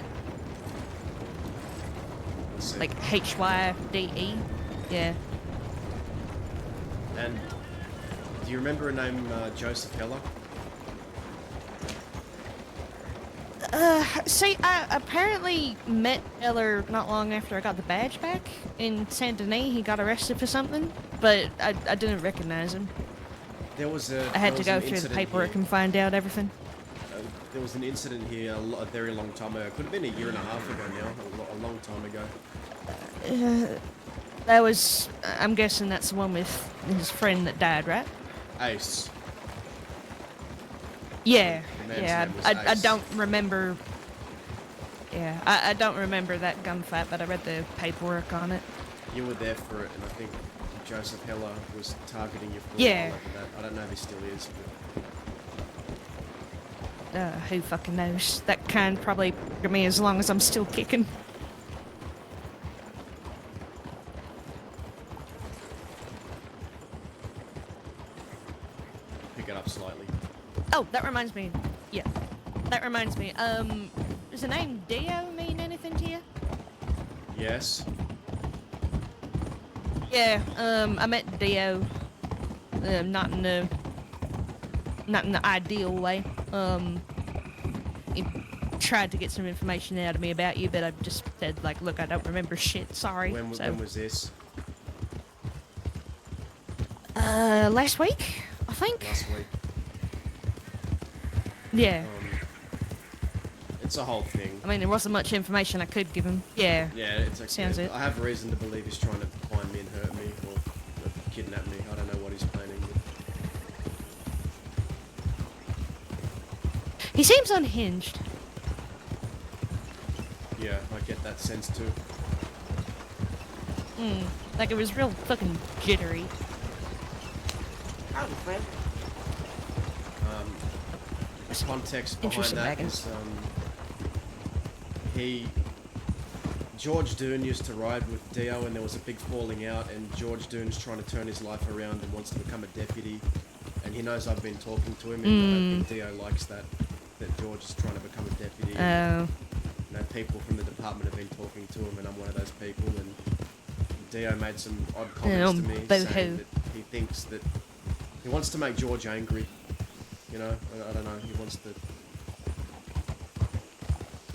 Let's see. Like Hyde. Yeah. And do you remember a name Joseph Heller? See, I apparently met Eller not long after I got the badge back in Saint Denis. He got arrested for something, but I didn't recognize him. There was I had to go through the paperwork and find out everything. There was an incident here a very long time ago. It could have been a year and a half ago now. A long time ago. That was, I'm guessing that's the one with his friend that died, right? Ace. Yeah, The man's yeah. name was I Ace. don't remember. Yeah, I don't remember that gunfight, but I read the paperwork on it. You were there for it, and I think Joseph Heller was targeting you for a Yeah. while after that. I don't know if he still is. But Who fucking knows? That kind probably for me as long as I'm still kicking. pick it up slightly. Oh, that reminds me. Yeah, that reminds me. Does the name Dio mean anything to you? Yes. Yeah. I met Dio. Not in the ideal way. He tried to get some information out of me about you, but I just said, like, look, I don't remember shit. Sorry. When was this? Last week, I think. Last week. Yeah. It's a whole thing. I mean, there wasn't much information I could give him. Yeah. Yeah, it's okay. Sounds it. I have reason to believe he's trying to find me and hurt me, or kidnap me. I don't know what he's planning. He seems unhinged. Yeah, I get that sense too. Like it was real fucking jittery. Howdy, friend. The context behind Interesting that baggins. is George Doone used to ride with Dio, and there was a big falling out, and George Doone's trying to turn his life around and wants to become a deputy, and he knows I've been talking to him, and I don't think Dio likes that George is trying to become a deputy. Oh. You know, people from the department have been talking to him, and I'm one of those people, and Dio made some odd comments to me, saying that he thinks that he wants to make George angry. You know, I don't know, he wants to...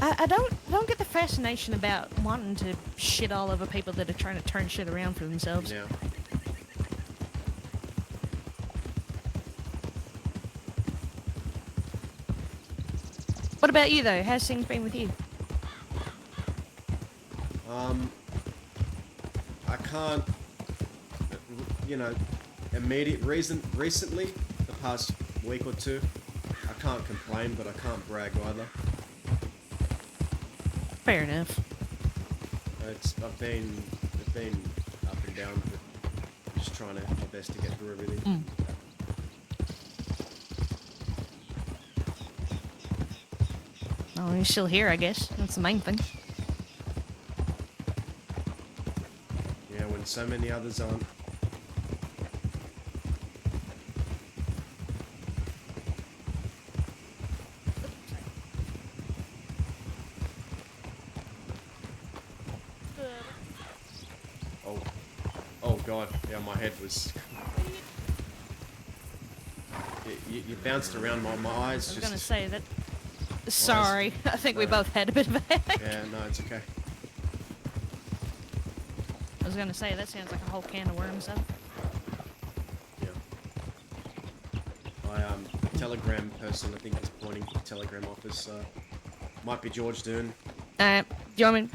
I don't get the fascination about wanting to shit all over people that are trying to turn shit around for themselves. Yeah. What about you though? How's things been with you? I can't, you know, recently, the past week or two, I can't complain, but I can't brag either. Fair enough. I've been up and down, but I'm just trying my best to get through everything. Oh, you're still here, I guess. That's the main thing. Yeah, when so many others aren't. Oh god, yeah, my head was... You bounced around, my eyes just... I was gonna say that... Sorry, I think we both had a bit of a headache. Yeah, no, it's okay. I was gonna say, that sounds like a whole can of worms, though. Yeah. The telegram person, I think, is pointing to the telegram office. Might be George Doone. Do you want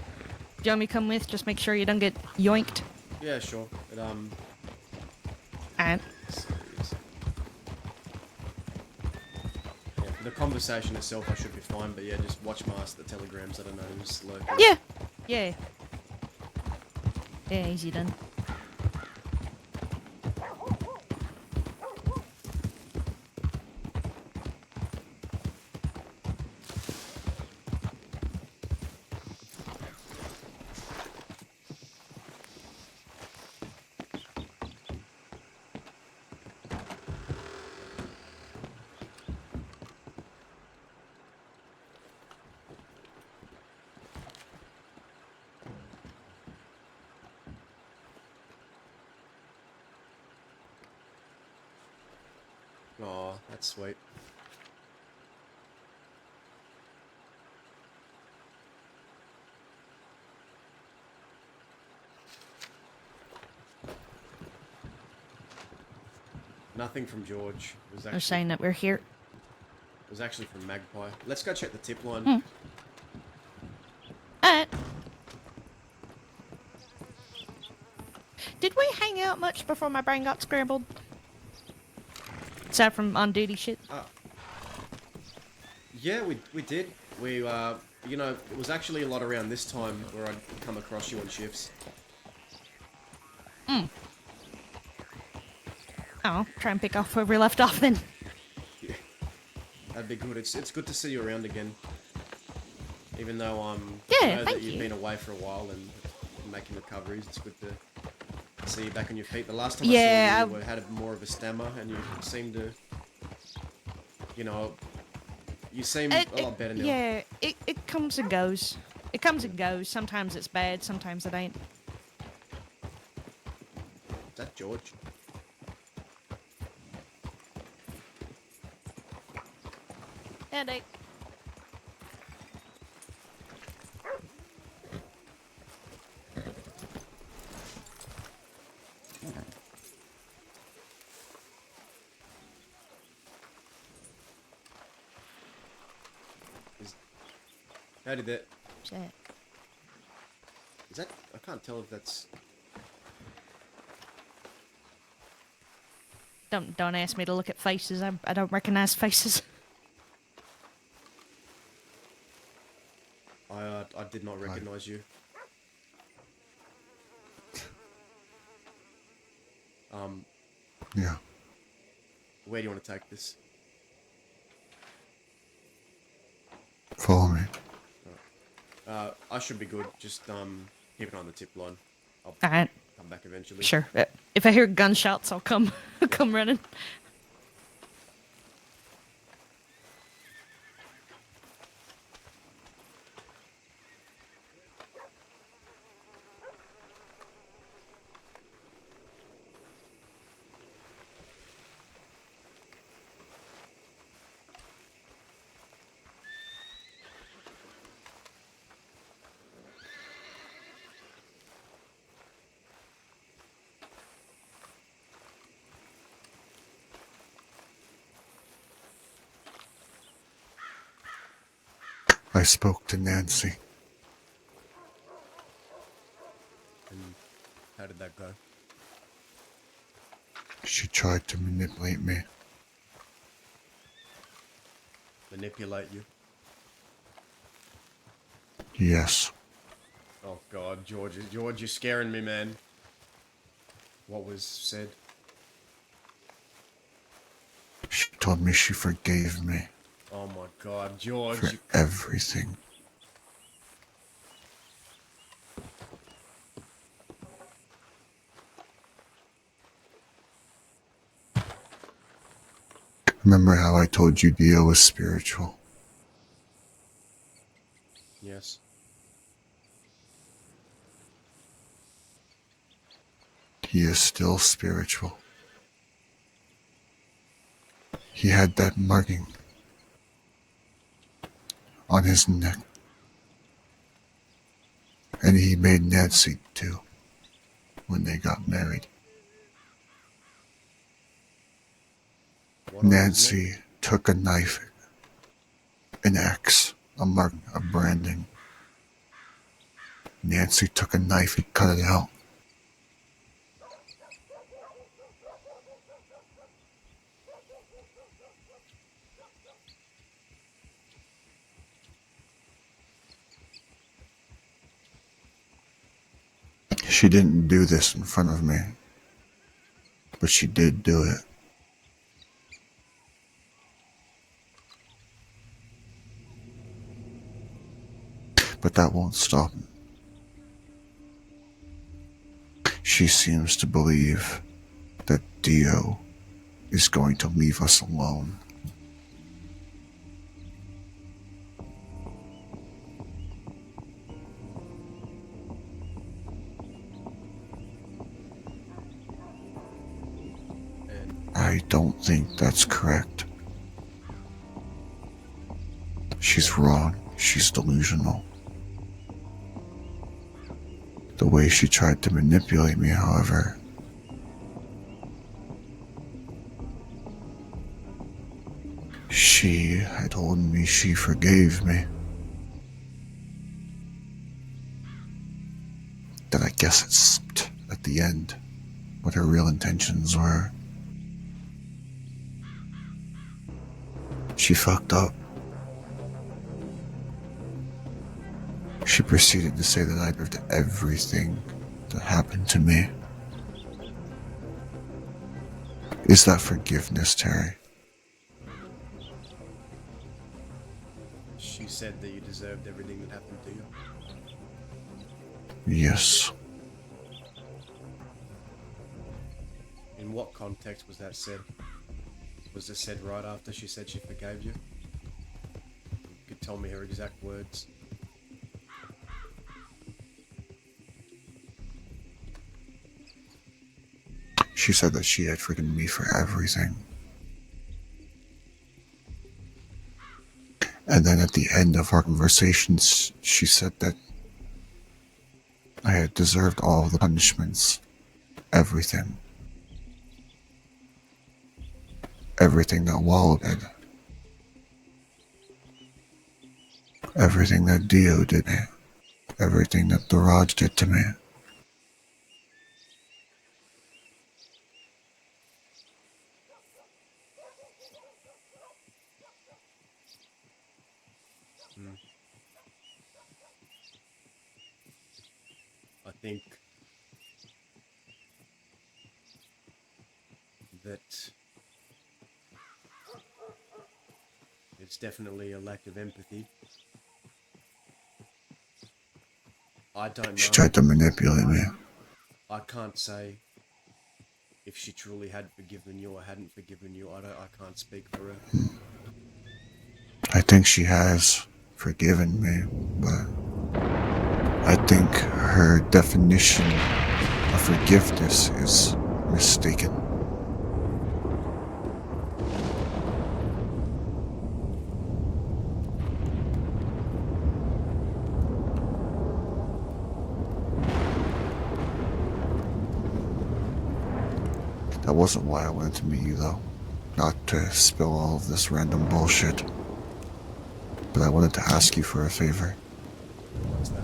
me to come with? Just make sure you don't get yoinked. Yeah, sure. But, Alright. yeah, for the conversation itself, I should be fine, but yeah, just watch my ass, the telegrams, I don't know, who's slow. Yeah. Yeah. Yeah, easy done. Aw, that's sweet. Nothing from George. It was They're actually, saying that we're here. it was actually from Magpie. Let's go check the tip line. Alright. Did we hang out much before my brain got scrambled? Aside from on-duty shit? Yeah, we did. We, you know, it was actually a lot around this time where I'd come across you on shifts. Oh, try and pick off where we left off then. Yeah, that'd be good. It's good to see you around again. Even though I know that you've been away for a while and making recoveries, it's good to see you back on your feet. The last time I saw you, had more of a stammer, and you seemed to, you know, you seem a lot better now. Yeah, it comes and goes. It comes and goes. Sometimes it's bad, sometimes it ain't. Is that George? Headache. How did that? Shit. Is that? I can't tell if that's. Don't ask me to look at faces. I don't recognize faces. I did not recognize you. Yeah. Where do you want to take this? Follow me. I should be good. Just keep an eye on the tip line. I'll Alright, come back eventually. sure. If I hear gunshots, I'll come come running. I spoke to Nancy. And how did that go? She tried to manipulate me. Manipulate you? Yes. Oh God, George, you're scaring me, man. What was said? She told me she forgave me Oh my God, George. for everything. Remember how I told you Dio was spiritual? Yes. He is still spiritual. He had that marking on his neck. And he made Nancy too, when they got married. What on his neck? Nancy took a knife, an axe, a mark, a branding. Nancy took a knife and cut it out. She didn't do this in front of me, but she did do it. But that won't stop. She seems to believe that Dio is going to leave us alone. And I don't think that's correct. She's wrong. She's delusional. The way she tried to manipulate me, however, she had told me she forgave me. Then I guess it slipped at the end what her real intentions were. She fucked up. She proceeded to say that I deserved everything that happened to me. Is that forgiveness, Terry? she said that you deserved everything that happened to you. Yes. In what context was that said? Was it said right after she said she forgave you? You could tell me her exact words. She said that she had forgiven me for everything. And then at the end of our conversations, she said that I had deserved all the punishments. Everything. Everything that Wallow did. Everything that Dio did me. Everything that the Raj did to me. I think that it's definitely a lack of empathy. I don't know. She tried to manipulate me. I can't say if she truly had forgiven you or hadn't forgiven you. I can't speak for her. I think she has forgiven me, but I think her definition of forgiveness is mistaken. That wasn't why I wanted to meet you, though. Not to spill all of this random bullshit. But I wanted to ask you for a favor. What's that?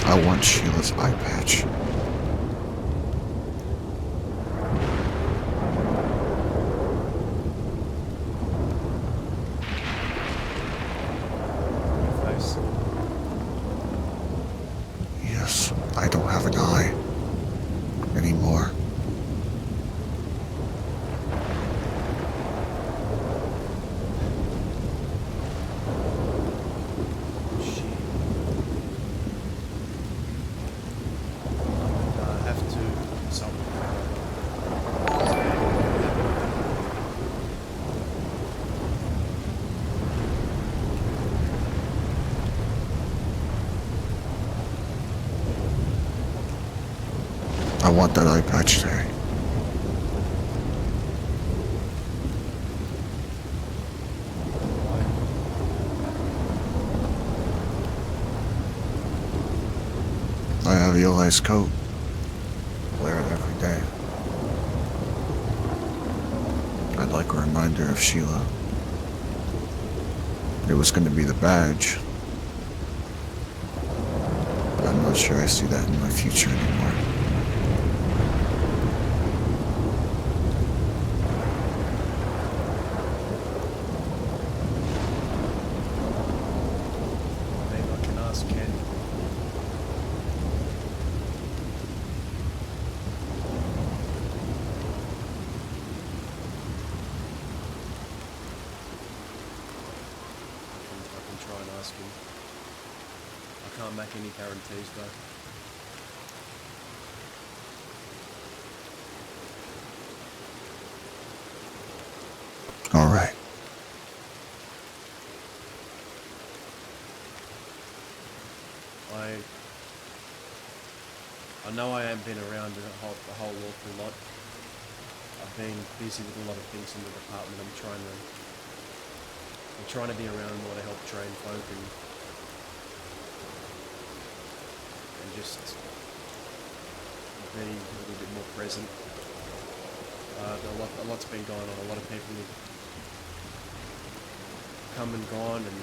I want Sheila's eye patch. Face. Yes, I don't have an eye anymore. She. I have to consult with my brother. I want that eye patch today. I have Eli's coat. Wear it every day. I'd like a reminder of Sheila. It was going to be the badge. But I'm not sure I see that in my future anymore. Maybe I can ask Ken. I can try and ask him. I can't make any guarantees though. All right. I know I haven't been around a whole awful lot. I've been busy with a lot of things in the department. I'm trying to be around more to help train folk and just be a little bit more present. A lot's been going on. A lot of people have come and gone and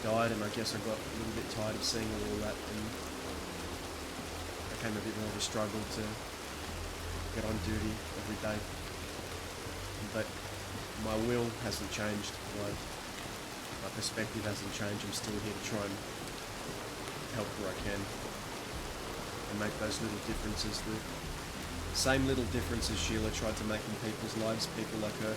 died, and I guess I got a little bit tired of seeing all that, and it became a bit more of a struggle to get on duty every day. But my will hasn't changed. My perspective hasn't changed. I'm still here to try and help where I can and make those little differences. The same little differences Sheila tried to make in people's lives, people like her.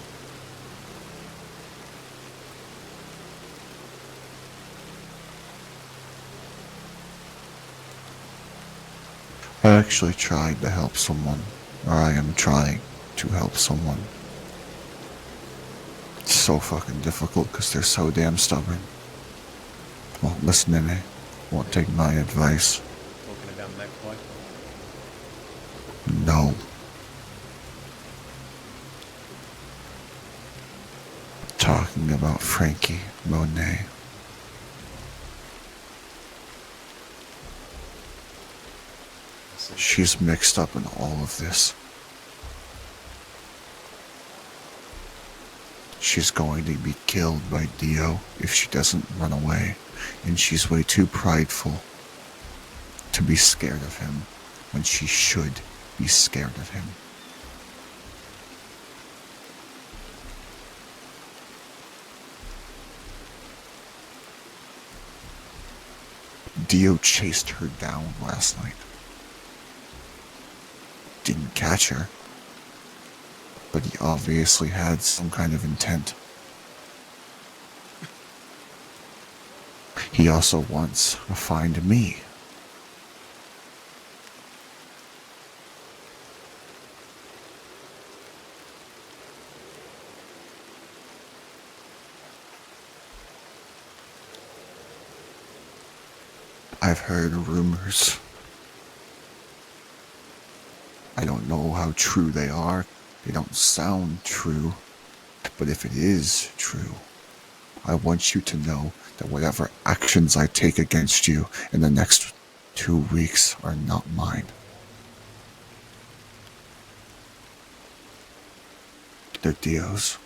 I actually tried to help someone, or I am trying to help someone. It's so fucking difficult because they're so damn stubborn. Won't listen to me, won't take my advice. Talking about Magpie. No. Talking about Frankie Monet. She's mixed up in all of this. She's going to be killed by Dio if she doesn't run away, and she's way too prideful to be scared of him when she should be scared of him. Dio chased her down last night. Didn't catch her, but he obviously had some kind of intent. He also wants to find me. I've heard rumors. I don't know how true they are. They don't sound true. But if it is true, I want you to know that whatever actions I take against you in the next 2 weeks are not mine. They're Dio's.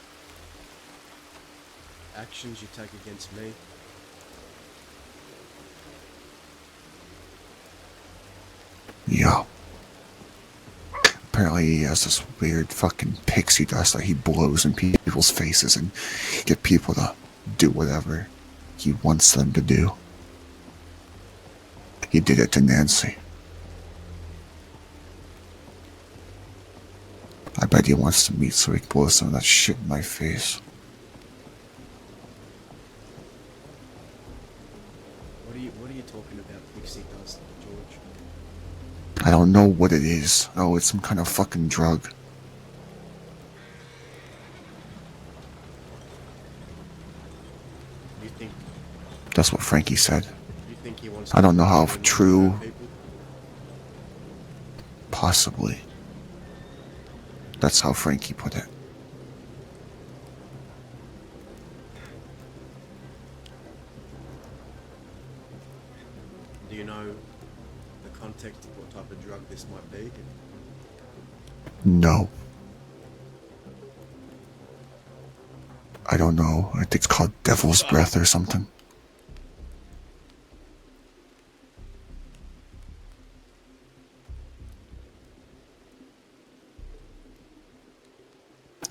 Actions you take against me? Yeah. Apparently he has this weird fucking pixie dust that he blows in people's faces and get people to do whatever he wants them to do. He did it to Nancy. I bet he wants to meet so he can blow some of that shit in my face. What are you talking about, pixie dust, George? I don't know what it is. Oh, it's some kind of fucking drug. You think That's what Frankie said. you think he wants I don't know how to true. people? Possibly. That's how Frankie put it. Do you know the context of what type of drug this might be? No. I don't know. I think it's called Devil's Breath or something.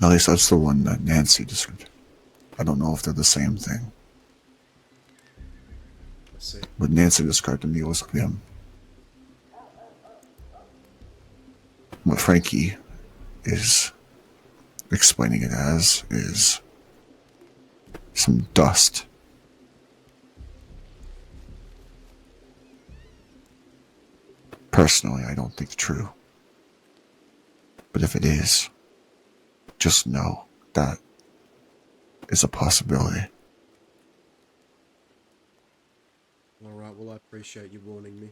At least that's the one that Nancy described. I don't know if they're the same thing. Let's see. What Nancy described to me was them. What Frankie is explaining it as is some dust. Personally, I don't think it's true. But if it is, just know that is a possibility. Alright, well I appreciate you warning me.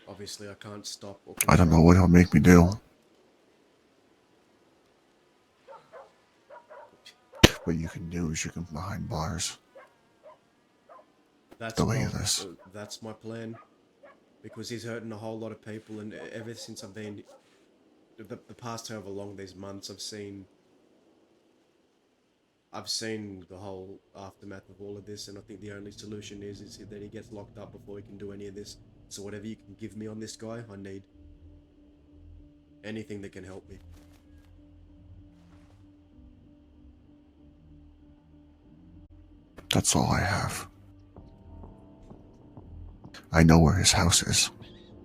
Obviously I can't stop or I don't know control. what it'll make me do. What you can do is you can behind bars. That's Delay well, this. that's my plan. Because he's hurting a whole lot of people, and ever since I've been the past however long these months, I've seen the whole aftermath of all of this, and I think the only solution is that he gets locked up before he can do any of this. So whatever you can give me on this guy, I need. Anything that can help me. That's all I have. I know where his house is.